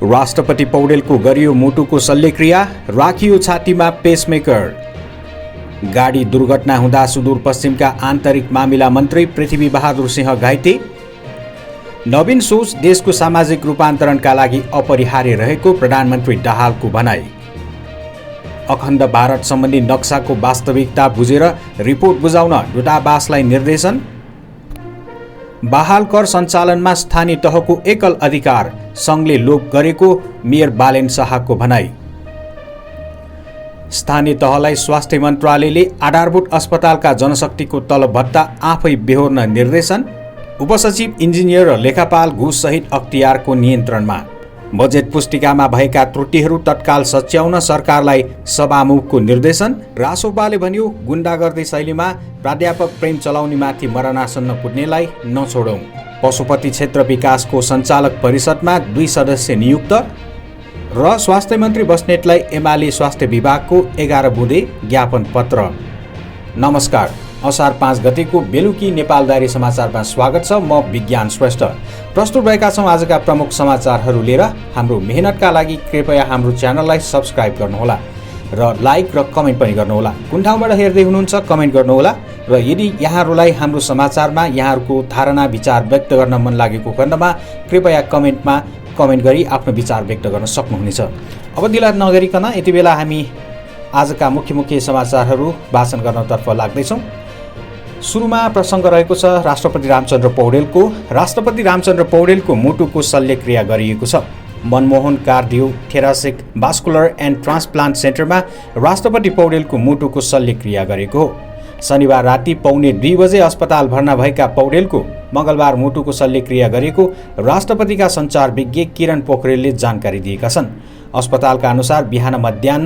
राष्ट्रपति पौडेलको गरियो मुटुको शल्यक्रिया, राखियो छातीमा पेसमेकर। गाडी दुर्घटना हुँदा सुदूरपश्चिमका आन्तरिक मामिला मन्त्री पृथ्वी बहादुर सिंह घाइते। नवीन सोच देशको सामाजिक रूपान्तरणका लागि अपरिहार्य रहेको प्रधानमन्त्री दाहालको भनाई। अखण्ड भारत सम्बन्धी नक्साको वास्तविकता बुझेर रिपोर्ट बुझाउन दूतावासलाई निर्देशन। बहाल कर सञ्चालनमा स्थानीय तहको एकल अधिकार सङ्घले लोप गरेको मेयर बालेन शाहको भनाई। स्थानीय तहलाई स्वास्थ्य मन्त्रालयले आधारभूत अस्पतालका जनशक्तिको तलब भत्ता आफै बेहोर्न निर्देशन। उपसचिव इन्जिनियर र लेखापाल घुससहित अख्तियारको नियन्त्रणमा। बजेट पुस्तिकामा भएका त्रुटिहरू तत्काल सच्याउन सरकारलाई सभामुखको निर्देशन। रासोपाले भन्यो, गुण्डागर्दी शैलीमा प्राध्यापक प्रेम चलाउनेमाथि मरणासन्न पुग्नेलाई नछोडौँ। पशुपति क्षेत्र विकासको सञ्चालक परिषदमा 2 सदस्य नियुक्त। र स्वास्थ्य मन्त्री बस्नेतलाई एमाले स्वास्थ्य विभागको 11 बुँदे ज्ञापन पत्र। नमस्कार, असार 5 गतेको बेलुकी नेपालदारी समाचारमा स्वागत छ। म विज्ञान श्रेष्ठ। प्रस्तुत भएका छौँ आजका प्रमुख समाचारहरू लिएर। हाम्रो मेहनतका लागि कृपया हाम्रो च्यानललाई सब्स्क्राइब गर्नुहोला र लाइक र कमेन्ट पनि गर्नुहोला। कुन ठाउँबाट हेर्दै हुनुहुन्छ कमेन्ट गर्नुहोला। र यदि यहाँहरूलाई हाम्रो समाचारमा यहाँहरूको धारणा विचार व्यक्त गर्न मन लागेको खण्डमा कृपया कमेन्टमा कमेन्ट गरी आफ्नो विचार व्यक्त गर्न सक्नुहुनेछ। अब ढिला नगरिकन यति बेला हामी आजका मुख्य समाचारहरू वाचन गर्नतर्फ लाग्दैछौँ। सुरुमा प्रसङ्ग रहेको छ राष्ट्रपति रामचन्द्र पौडेलको। राष्ट्रपति रामचन्द्र पौडेलको मुटुको शल्यक्रिया गरिएको छ। Manmohan cardio thoracic vascular and transplant सेन्टरमा राष्ट्रपति पौडेलको मुटुको शल्यक्रिया गरेको हो। शनिबार राति 1:15 बजे अस्पताल भर्ना भएका पौडेलको मङ्गलबार मुटुको शल्यक्रिया गरेको राष्ट्रपतिका सञ्चार विज्ञ किरण पोखरेलले जानकारी दिएका छन्। अस्पतालका अनुसार बिहान मध्याह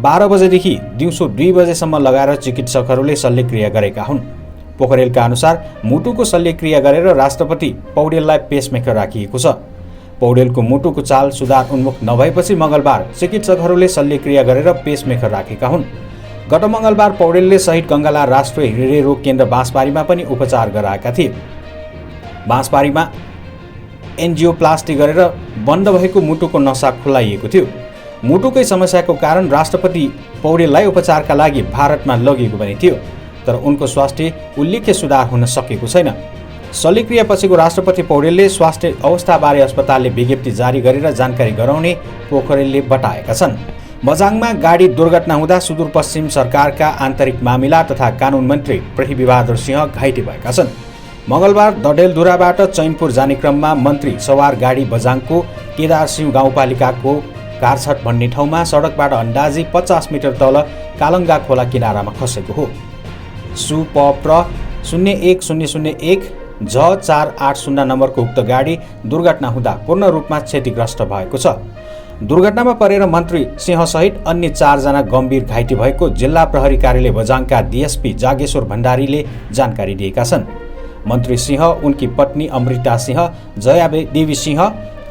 12 बजेदेखि दिउँसो 2 बजेसम्म लगाएर चिकित्सकहरूले शल्यक्रिया गरेका हुन्। पोखरेलका अनुसार मुटुको शल्यक्रिया गरेर राष्ट्रपति पौडेललाई पेसमेकर राखिएको छ। पौडेलको मुटुको चाल सुधार उन्मुख नभएपछि मङ्गलबार चिकित्सकहरूले शल्यक्रिया गरेर पेसमेकर राखेका हुन्। गत मङ्गलबार पौडेलले शहीद गङ्गालाल राष्ट्रिय हृदयरोग केन्द्र बाँसबारीमा पनि उपचार गराएका थिए। बाँसबारीमा एन्जियोप्लास्टी गरेर बन्द भएको मुटुको नसा खुलाइएको थियो। मुटुकै समस्याको कारण राष्ट्रपति पौडेललाई उपचारका लागि भारतमा लगिएको पनि थियो, तर उनको स्वास्थ्य उल्लेख्य सुधार हुन सकेको छैन। शल्यक्रिया पछिको राष्ट्रपति पौडेलले स्वास्थ्य अवस्थाबारे अस्पतालले विज्ञप्ति जारी गरेर जानकारी गराउने पोखरेलले बताएका छन्। बझाङमा गाडी दुर्घटना हुँदा सुदूरपश्चिम सरकारका आन्तरिक मामिला तथा कानुन मन्त्री पृथ्वी बहादुर सिंह घाइते भएका छन्। मङ्गलबार दडेलधुराबाट चैनपुर जाने क्रममा मन्त्री सवार गाडी बझाङको केदारसिंह गाउँपालिकाको कारछट भन्ने ठाउँमा सडकबाट अन्दाजी 50 मिटर तल कालङ्गा खोला किनारामा खसेको हो। सुपप्र 01001 J480 नम्बरको उक्त गाडी दुर्घटना हुँदा पूर्ण रूपमा क्षतिग्रस्त भएको छ। दुर्घटनामा परेर मन्त्री सिंहसहित अन्य 4 जना गम्भीर घाइते भएको जिल्ला प्रहरी कार्यालय बझाङका डीएसपी जागेश्वर भण्डारीले जानकारी दिएका छन्। मन्त्री सिंह, उनकी पत्नी अमृता सिंह, जया देवी सिंह,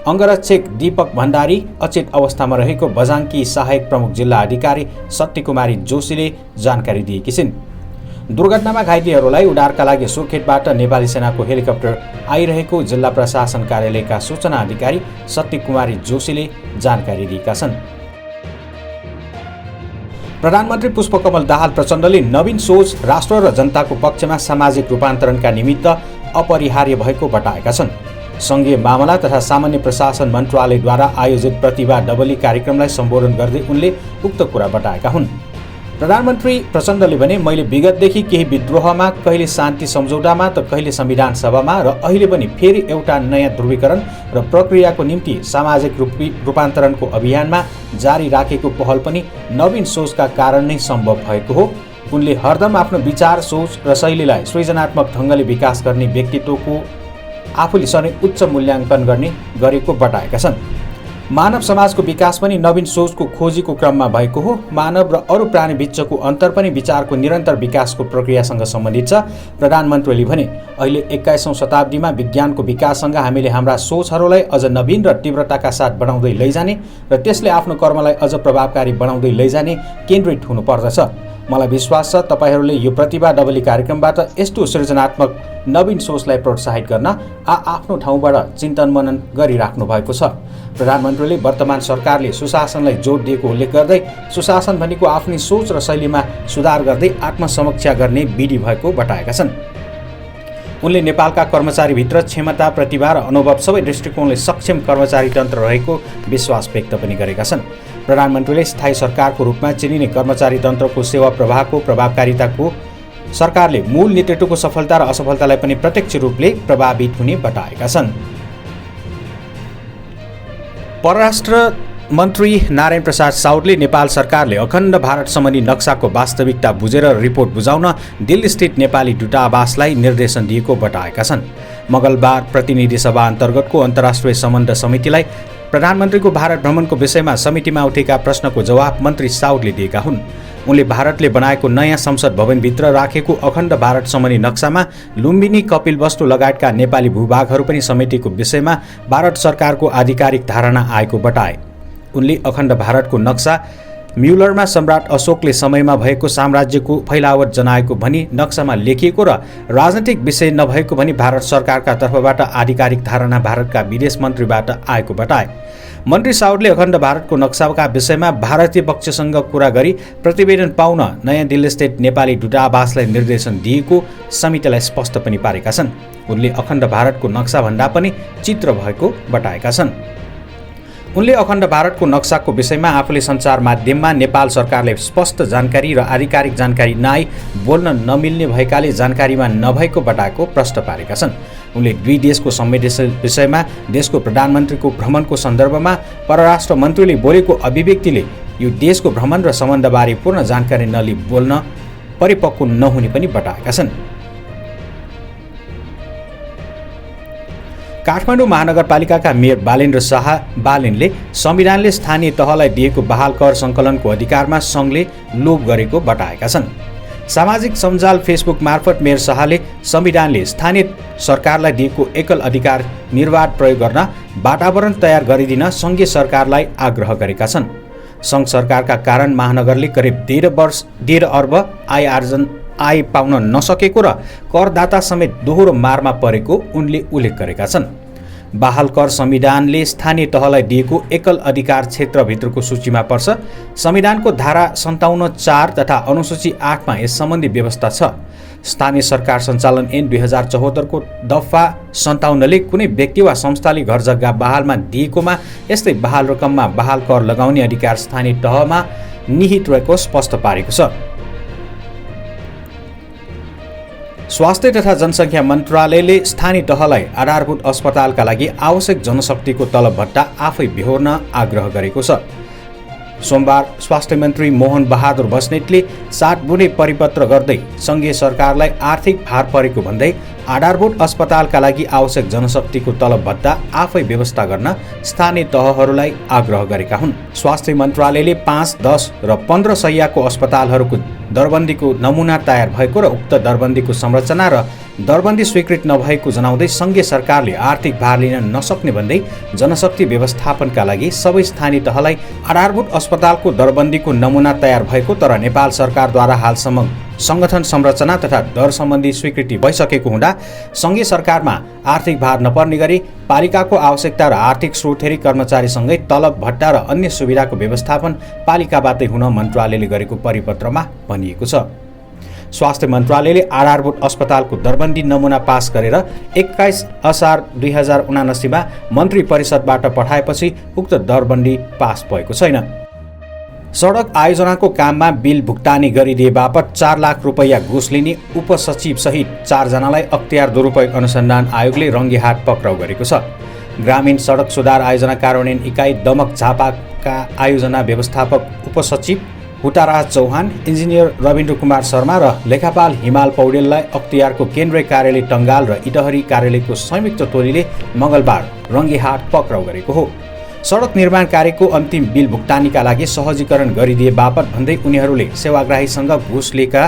अङ्गरक्षक दीपक भण्डारी अचेत अवस्थामा रहेको बझाङकी सहायक प्रमुख जिल्ला अधिकारी सत्यकुमारी जोशीले जानकारी दिएकी छिन्। दुर्घटनामा घाइतेहरूलाई उद्धारका लागि सुर्खेतबाट नेपाली सेनाको हेलिकप्टर आइरहेको जिल्ला प्रशासन कार्यालयका सूचना अधिकारी सत्यकुमारी जोशीले जानकारी दिएका छन्। प्रधानमन्त्री पुष्पकमल दाहाल प्रचण्डले नवीन सोच राष्ट्र र जनताको पक्षमा सामाजिक रूपान्तरणका निमित्त अपरिहार्य भएको बताएका छन्। सङ्घीय मामला तथा सामान्य प्रशासन मन्त्रालयद्वारा आयोजित प्रतिभा डबली कार्यक्रमलाई सम्बोधन गर्दै उनले उक्त कुरा बताएका हुन्। प्रधानमन्त्री प्रचण्डले भने, मैले विगतदेखि केही विद्रोहमा, कहिले शान्ति सम्झौतामा त कहिले संविधान सभामा र अहिले पनि फेरि एउटा नयाँ ध्रुवीकरण र प्रक्रियाको निम्ति सामाजिक रूपान्तरणको अभियानमा जारी राखेको पहल पनि नवीन सोचका कारण नै सम्भव भएको हो। उनले हरदम आफ्नो विचार, सोच र शैलीलाई सृजनात्मक ढङ्गले विकास गर्ने व्यक्तित्वको आफूले सधैँ उच्च मूल्याङ्कन गरेको बताएका छन्। मानव समाजको विकास पनि नवीन सोचको खोजीको क्रममा भएको हो। मानव र अरू प्राणी बीचको अन्तर पनि विचारको निरन्तर विकासको प्रक्रियासँग सम्बन्धित छ। प्रधानमन्त्रीले भने, अहिले 21औं शताब्दीमा विज्ञानको विकाससँग हामीले हाम्रा सोचहरूलाई अझ नवीन र तीव्रताका साथ बढाउँदै लैजाने र त्यसले आफ्नो कर्मलाई अझ प्रभावकारी बनाउँदै लैजाने केन्द्रित हुनुपर्दछ। मलाई विश्वास छ तपाईहरूले यो प्रतिभा डबली कार्यक्रमबाट यस्तो सृजनात्मक नवीन सोचलाई प्रोत्साहित गर्न आफ्नो ठाउँबाट चिन्तन मनन गरिराख्नु भएको छ। प्रधानमन्त्रीले वर्तमान सरकारले सुशासनलाई जोड दिएको उल्लेख गर्दै सुशासन भनेको आफ्नै सोच र शैलीमा सुधार गर्दै आत्मसमीक्षा गर्ने विधि भएको बताएका छन्। उनले नेपालका कर्मचारीभित्र क्षमता, प्रतिभा र अनुभव सबै दृष्टिकोणले सक्षम कर्मचारी तन्त्र रहेको विश्वास व्यक्त पनि गरेका छन्। प्रधानमन्त्रीले स्थायी सरकारको रूपमा चिनिने कर्मचारी तन्त्रको सेवा प्रवाहको प्रभावकारिताको सरकारले मूल नेतृत्वको सफलता र असफलतालाई पनि प्रत्यक्ष रूपले प्रभावित हुने बताएका छन्। परराष्ट्र मन्त्री नारायण प्रसाद साउदले नेपाल सरकारले अखण्ड भारत सम्बन्धी नक्साको वास्तविकता बुझेर रिपोर्ट बुझाउन दिल्ली स्थित नेपाली दूतावासलाई निर्देशन दिएको बताएका छन्। मंगलबार प्रतिनिधि सभा अन्तर्गतको अन्तर्राष्ट्रिय सम्बन्ध समितिलाई प्रधानमन्त्रीको भारत भ्रमणको विषयमा समितिमा उठेका प्रश्नको जवाब मन्त्री साउदले दिएका हुन्। उनले भारतले बनाएको नयाँ संसद भवनभित्र राखेको अखण्ड भारत सम्बन्धी नक्सामा लुम्बिनी, कपिलवस्तु लगायतका नेपाली भूभागहरू पनि समेटिएको विषयमा भारत सरकारको आधिकारिक धारणा आएको बताए। उनले अखण्ड भारतको नक्सा म्युलरमा सम्राट अशोकले समयमा भएको साम्राज्यको फैलावट जनाएको भनी नक्सामा लेखिएको र राजनीतिक विषय नभएको भनी भारत सरकारका तर्फबाट आधिकारिक धारणा भारतका विदेश मन्त्रीबाट आएको बताए। मन्त्री साउदले अखण्ड भारतको नक्साका विषयमा भारतीय पक्षसँग कुरा गरी प्रतिवेदन पाउन नयाँ दिल्ली स्थित नेपाली दूतावासलाई निर्देशन दिएको समितिलाई स्पष्ट पनि पारेका छन्। उनले अखण्ड भारतको नक्सा भन्दा पनि चित्र भएको बताएका छन्। उनले अखण्ड भारतको नक्साको विषयमा आफूले सञ्चार माध्यममा नेपाल सरकारले स्पष्ट जानकारी र आधिकारिक जानकारी नआई बोल्न नमिल्ने भएकाले जानकारीमा नभएको बताएको प्रश्न पारेका छन्। उनले दुई देशको संवेदनशील विषयमा देशको प्रधानमन्त्रीको भ्रमणको सन्दर्भमा परराष्ट्र मन्त्रीले बोलेको अभिव्यक्तिले यो देशको भ्रमण र सम्बन्धबारे पूर्ण जानकारी नलिई बोल्न परिपक्व नहुने पनि बताएका छन्। काठमाडौँ महानगरपालिकाका मेयर बालेन्द्र शाह बालेनले संविधानले स्थानीय तहलाई दिएको बहाल कर सङ्कलनको अधिकारमा सङ्घले लोभ गरेको बताएका छन्। सामाजिक सञ्जाल फेसबुक मार्फत मेयर शाहले संविधानले स्थानीय सरकारलाई दिएको एकल अधिकार निर्वाध प्रयोग गर्न वातावरण तयार गरिदिन सङ्घीय सरकारलाई आग्रह गरेका छन्। सङ्घ सरकारका कारण महानगरले करिब 1.5 अर्ब आय पाउन नसकेको र करदाता समेत दोहोरो मारमा परेको उनले उल्लेख गरेका छन्। बहाल कर संविधानले स्थानीय तहलाई दिएको एकल अधिकार क्षेत्रभित्रको सूचीमा पर्छ। संविधानको धारा 57(4) तथा अनुसूची 8 मा यस सम्बन्धी व्यवस्था छ। स्थानीय सरकार सञ्चालन ऐन 2074 को दफा 57ले कुनै व्यक्ति वा संस्थाले घर जग्गा बहालमा दिएकोमा यस्तै बहाल रकममा बहाल कर लगाउने अधिकार स्थानीय तहमा निहित रहेको स्पष्ट पारेको छ। स्वास्थ्य तथा जनसङ्ख्या मन्त्रालयले स्थानीय तहलाई आधारभूत अस्पतालका लागि आवश्यक जनशक्तिको तलब भत्ता आफै बेहोर्न आग्रह गरेको छ। सोमबार स्वास्थ्य मन्त्री मोहन बहादुर बस्नेतले 7 बुँदे परिपत्र गर्दै सङ्घीय सरकारलाई आर्थिक भार परेको भन्दै आधारभूत अस्पतालका लागि आवश्यक जनशक्तिको तलब भत्ता आफै व्यवस्था गर्न स्थानीय तहहरूलाई आग्रह गरेका हुन्। स्वास्थ्य मन्त्रालयले 5, 10 र 15 शैय्याको अस्पतालहरूको दरबन्दीको नमुना तयार भएको र उक्त दरबन्दीको संरचना र दरबन्दी स्वीकृत नभएको जनाउँदै सङ्घीय सरकारले आर्थिक भार लिन नसक्ने भन्दै जनशक्ति व्यवस्थापनका लागि सबै स्थानीय तहलाई आधारभूत अस्पतालको दरबन्दीको नमुना तयार भएको तर नेपाल सरकारद्वारा हालसम्म संगठन संरचना तथा दर सम्बन्धी स्वीकृति भइसकेको हुँदा सङ्घीय सरकारमा आर्थिक भार नपर्ने गरी पालिकाको आवश्यकता र आर्थिक स्रोत हेरी कर्मचारीसँगै तलब भत्ता र अन्य सुविधाको व्यवस्थापन पालिकाबाटै हुन मन्त्रालयले गरेको परिपत्रमा भनिएको छ। स्वास्थ्य मन्त्रालयले आधारभूत अस्पतालको दरबन्दी नमुना पास गरेर 21 असार 2079 मा मन्त्री परिषदबाट पठाएपछि उक्त दरबन्दी पास भएको छैन। सडक आयोजनाको काममा बिल भुक्तानी गरिदिए बापत 4 लाख रुपैयाँ घुस लिने उपसचिव सहित 4 जनालाई अख्तियार दुरुपयोग अनुसन्धान आयोगले रङ्गीहात पक्राउ गरेको छ। ग्रामीण सडक सुधार आयोजना कार्यान्वयन इकाइ दमक झापाका आयोजना व्यवस्थापक उपसचिव हुताराज चौहान, इन्जिनियर रविन्द्र कुमार शर्मा र लेखापाल हिमाल पौडेललाई अख्तियारको केन्द्रीय कार्यालय टङ्गाल र इटहरी कार्यालयको संयुक्त टोलीले मङ्गलबार रङ्गीहाट पक्राउ गरेको हो। सडक निर्माण कार्यको अन्तिम बिल भुक्तानीका लागि सहजीकरण गरिदिए बापत भन्दै उनीहरूले सेवाग्राहीसँग घुस लिएका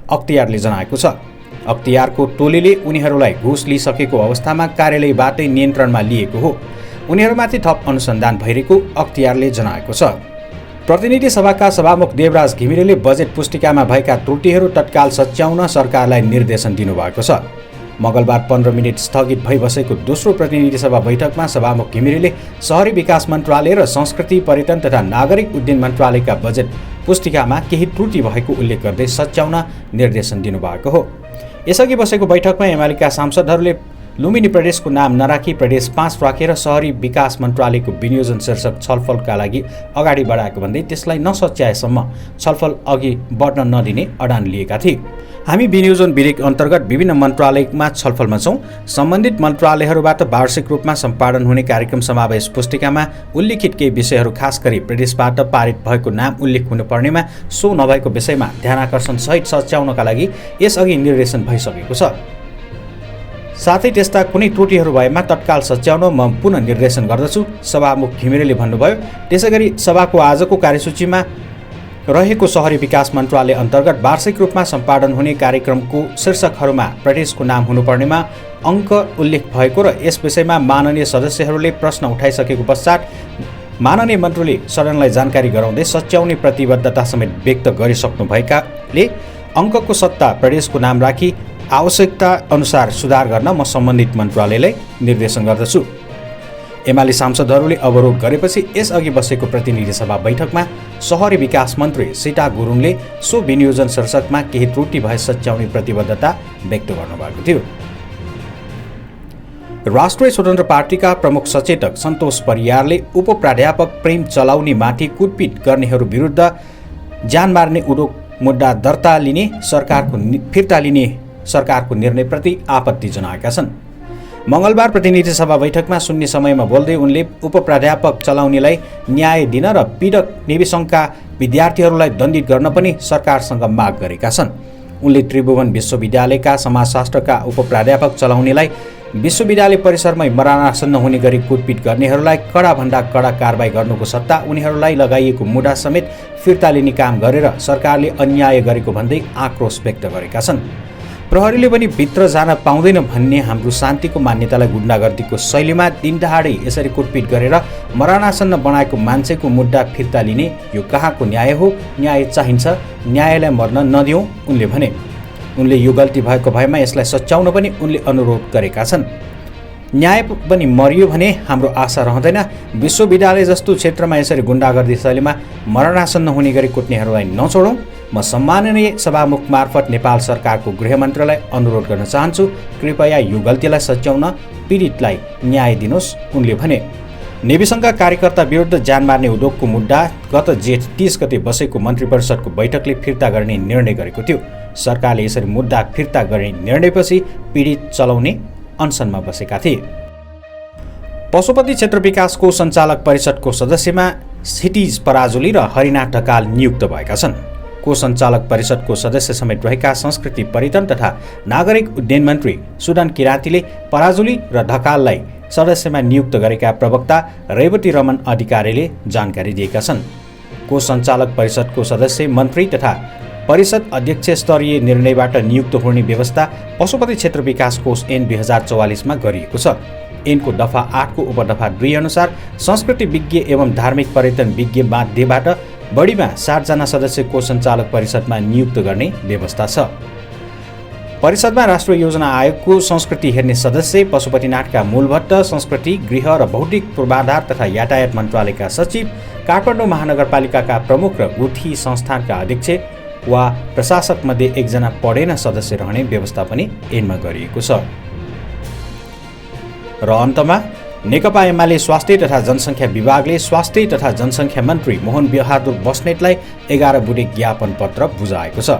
अख्तियारले जनाएको छ। अख्तियारको टोलीले उनीहरूलाई घुस लिइसकेको अवस्थामा कार्यालयबाटै नियन्त्रणमा लिएको हो। उनीहरूमाथि थप अनुसन्धान भइरहेको अख्तियारले जनाएको छ। प्रतिनिधि सभाका सभामुख देवराज घिमिरेले बजेट पुस्तिकामा भएका त्रुटिहरू तत्काल सच्याउन सरकारलाई निर्देशन दिनुभएको छ। मंगलबार 15 मिनट स्थगित भई बसेको दोस्रो प्रतिनिधि सभा बैठकमा सभामुख घिमिरेले शहरी विकास मन्त्रालय र संस्कृति पर्यटन तथा नागरिक उड्डयन मन्त्रालयका बजेट पुस्तिकामा केही त्रुटि भएको उल्लेख गर्दै सच्याउन निर्देशन दिनुभएको हो। यसअघि बसेको बैठकमा एमालेका सांसदहरूले लुम्बिनी प्रदेशको नाम नराखी प्रदेश 5 राखेर शहरी विकास मन्त्रालयको विनियोजन शीर्षक छलफलका लागि अगाडि बढाएको भन्दै त्यसलाई नसच्याएसम्म छलफल अघि बढ्न नदिने अडान लिएका थिए। हामी विनियोजन विधेयक अन्तर्गत विभिन्न मन्त्रालयमा छलफलमा छौँ। सम्बन्धित मन्त्रालयहरूबाट वार्षिक रूपमा सम्पादन हुने कार्यक्रम समावेश पुस्तिकामा उल्लिखित केही विषयहरू खास गरी प्रदेशबाट पारित भएको नाम उल्लेख हुनुपर्नेमा सो नभएको विषयमा ध्यानाकर्षण सहित सच्याउनका लागि यसअघि निर्देशन भइसकेको छ। साथै त्यस्ता कुनै त्रुटिहरू भएमा तत्काल सच्याउन म पुनः निर्देशन गर्दछु, सभामुख घिमिरेले भन्नुभयो। त्यसैगरी सभाको आजको कार्यसूचीमा रहेको शहरी विकास मन्त्रालय अन्तर्गत वार्षिक रूपमा सम्पादन हुने कार्यक्रमको शीर्षकहरूमा प्रदेशको नाम हुनुपर्नेमा अङ्क उल्लेख भएको र यस विषयमा माननीय सदस्यहरूले प्रश्न उठाइसकेको पश्चात माननीय मन्त्रीले सदनलाई जानकारी गराउँदै सच्याउने प्रतिबद्धता समेत व्यक्त गरिसक्नु भएकाले अङ्कको सट्टा प्रदेशको नाम राखी आवश्यकता अनुसार सुधार गर्न म सम्बन्धित मन्त्रालयलाई निर्देशन गर्दछु। एमाले सांसदहरूले अवरोध गरेपछि यसअघि बसेको प्रतिनिधि सभा बैठकमा शहरी विकास मन्त्री सीता गुरुङले सो विनियोजन शीर्षकमा केही त्रुटि भए सच्याउने प्रतिबद्धता व्यक्त गर्नुभएको थियो। राष्ट्रिय स्वतन्त्र पार्टीका प्रमुख सचेतक सन्तोष परियारले उपप्राध्यापक प्रेम चलाउनेमाथि कुटपिट गर्नेहरू विरुद्ध ज्यान मार्ने उद्योग मुद्दा फिर्ता लिने सरकारको निर्णयप्रति आपत्ति जनाएका छन्। मंगलबार प्रतिनिधि सभा बैठकमा शून्य समयमा बोल्दै उनले उपप्राध्यापक चलाउनेलाई न्याय दिन र पीडक नेविसङ्घका विद्यार्थीहरूलाई दण्डित गर्न पनि सरकारसँग माग गरेका छन्। उनले त्रिभुवन विश्वविद्यालयका समाजशास्त्रका उपप्राध्यापक चलाउनेलाई विश्वविद्यालय परिसरमै मरणासन्न हुने गरी कुटपिट गर्नेहरूलाई कडाभन्दा कडा कारबाही गर्नुको सट्टा उनीहरूलाई लगाइएको मुद्दा समेत फिर्ता लिने काम गरेर सरकारले अन्याय गरेको भन्दै आक्रोश व्यक्त गरेका छन्। प्रहरीले पनि भित्र जान पाउँदैन भन्ने हाम्रो शान्तिको मान्यतालाई गुण्डागर्दीको शैलीमा दिनदहाडै यसरी कुटपिट गरेर मरणासन्न बनाएको मान्छेको मुद्दा फिर्ता लिने यो कहाँको न्याय हो? न्याय चाहिन्छ, न्यायलाई मर्न नदिउँ उनले भने। उनले यो गल्ती भएको भएमा यसलाई सच्याउन पनि उनले अनुरोध गरेका छन्। न्याय पनि मरियो भने हाम्रो आशा रहँदैन। विश्वविद्यालय जस्तो क्षेत्रमा यसरी गुण्डागर्दी शैलीमा मरणासन्न हुने गरी कुट्नेहरूलाई नछोडौँ। म सम्माननीय सभामुख मार्फत नेपाल सरकारको गृह मन्त्रीलाई अनुरोध गर्न चाहन्छु, कृपया यो गल्तीलाई सच्याउन पीडितलाई न्याय दिनुहोस् उनले भने। नेविसङ्घका कार्यकर्ता विरुद्ध ज्यान मार्ने उद्योगको मुद्दा गत जेठ 30 गते बसेको मन्त्री परिषदको बैठकले फिर्ता गर्ने निर्णय गरेको थियो। सरकारले यसरी मुद्दा फिर्ता गर्ने निर्णयपछि पीडित चलाउने अनसनमा बसेका थिए। पशुपति क्षेत्र विकास कोष सञ्चालक परिषदको सदस्यमा क्षितिज पराजुली र हरिनाथ ढकाल नियुक्त भएका छन्। कोष सञ्चालक परिषदको सदस्य समेत रहेका संस्कृति पर्यटन तथा नागरिक उड्डयन मन्त्री सुदन किराँतीले पराजुली र ढकाललाई सदस्यमा नियुक्त गरेका प्रवक्ता रेवती रमन अधिकारीले जानकारी दिएका छन्। कोष सञ्चालक परिषदको सदस्य मन्त्री तथा परिषद अध्यक्ष स्तरीय निर्णयबाट नियुक्त हुने व्यवस्था पशुपति क्षेत्र विकास कोष ऐन 2044 मा गरिएको छ। ऐनको दफा 8 को उपदफा 2 अनुसार संस्कृति विज्ञ एवं धार्मिक पर्यटन विज्ञ मध्येबाट बढीमा 7 जना सदस्य कोष सञ्चालक परिषदमा नियुक्त गर्ने व्यवस्था छ। परिषदमा राष्ट्रिय योजना आयोगको संस्कृति हेर्ने सदस्य, पशुपतिनाथका मूलभट्ट, संस्कृति, गृह र भौतिक पूर्वाधार तथा यातायात मन्त्रालयका सचिव, काठमाडौँ महानगरपालिकाका प्रमुख र गुठी संस्थानका अध्यक्ष वा प्रशासक मध्ये 1 जना पढेन सदस्य रहने व्यवस्था पनि ऐनमा गरिएको छ। र अन्तमा नेकपा एमाले स्वास्थ्य तथा जनसङ्ख्या विभागले स्वास्थ्य तथा जनसङ्ख्या मन्त्री मोहन बहादुर बस्नेतलाई 11 बुँदे ज्ञापन पत्र बुझाएको छ।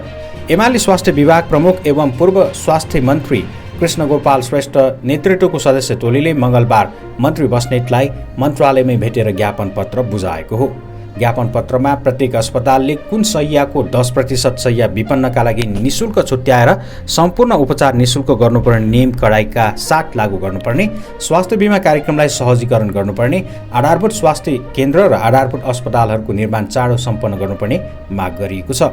एमाले स्वास्थ्य विभाग प्रमुख एवं पूर्व स्वास्थ्य मन्त्री कृष्ण गोपाल श्रेष्ठ नेतृत्वको सदस्य टोलीले मंगलबार मन्त्री बस्नेतलाई मन्त्रालयमै भेटेर ज्ञापन पत्र बुझाएको हो। ज्ञापन पत्रमा प्रत्येक अस्पतालले कुन शय्याको 10% शय्या विपन्नका लागि निशुल्क छुट्याएर सम्पूर्ण उपचार निशुल्क गर्नुपर्ने नियम कडाइका साथ लागू गर्नुपर्ने, स्वास्थ्य बीमा कार्यक्रमलाई सहजीकरण गर्नुपर्ने, आधारभूत स्वास्थ्य केन्द्र र आधारभूत अस्पतालहरूको निर्माण चाँडो सम्पन्न गर्नुपर्ने माग गरिएको छ।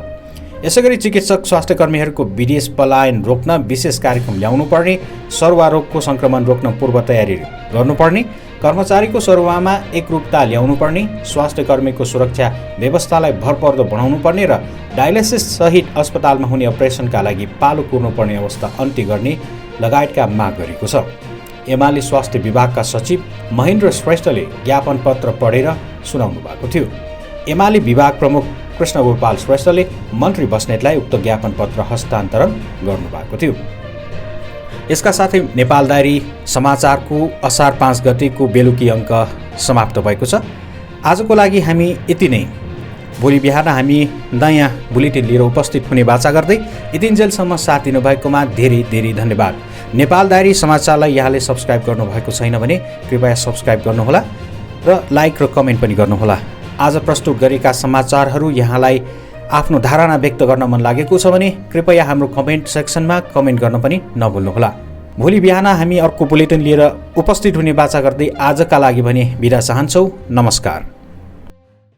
यसैगरी चिकित्सक स्वास्थ्य कर्मीहरूको विदेश पलायन रोक्न विशेष कार्यक्रम ल्याउनुपर्ने, सरुवा रोगको संक्रमण रोक्न पूर्व तयारी गर्नुपर्ने, कर्मचारीको सरुवामा एकरूपता ल्याउनुपर्ने, स्वास्थ्य कर्मीको सुरक्षा व्यवस्थालाई भरपर्दो बनाउनुपर्ने र डायलिसिस सहित अस्पतालमा हुने अपरेसनका लागि पालो कुर्नुपर्ने अवस्था अन्त्य गर्ने लगायतका माग गरेको छ। एमाले स्वास्थ्य विभागका सचिव महेन्द्र श्रेष्ठले ज्ञापन पत्र पढेर सुनाउनु भएको थियो। एमाले विभाग प्रमुख कृष्णगोपाल श्रेष्ठले मन्त्री बस्नेतलाई उक्त ज्ञापन पत्र हस्तान्तरण गर्नुभएको थियो। यसका साथै नेपाल डायरी समाचारको असार 5 गतेको बेलुकी अङ्क समाप्त भएको छ। आजको लागि हामी यति नै। भोलि बिहान हामी नयाँ बुलेटिन लिएर उपस्थित हुने बाचा गर्दै यतिन्जेलसम्म साथ दिनुभएकोमा धेरै धेरै धन्यवाद। नेपाल डायरी समाचारलाई यहाँले सब्सक्राइब गर्नुभएको छैन भने कृपया सब्सक्राइब गर्नुहोला र लाइक र कमेन्ट पनि गर्नुहोला। आज प्रस्तुत गरेका समाचारहरू यहाँलाई आफ्नो धारणा व्यक्त गर्न मन लागेको छ भने कृपया हाम्रो कमेन्ट सेक्सनमा कमेन्ट गर्न पनि नभुल्नुहोला। भोलि बिहान हामी अर्को बुलेटिन लिएर उपस्थित हुने बाचा गर्दै आजका लागि भने बिदा चाहन्छौँ। नमस्कार।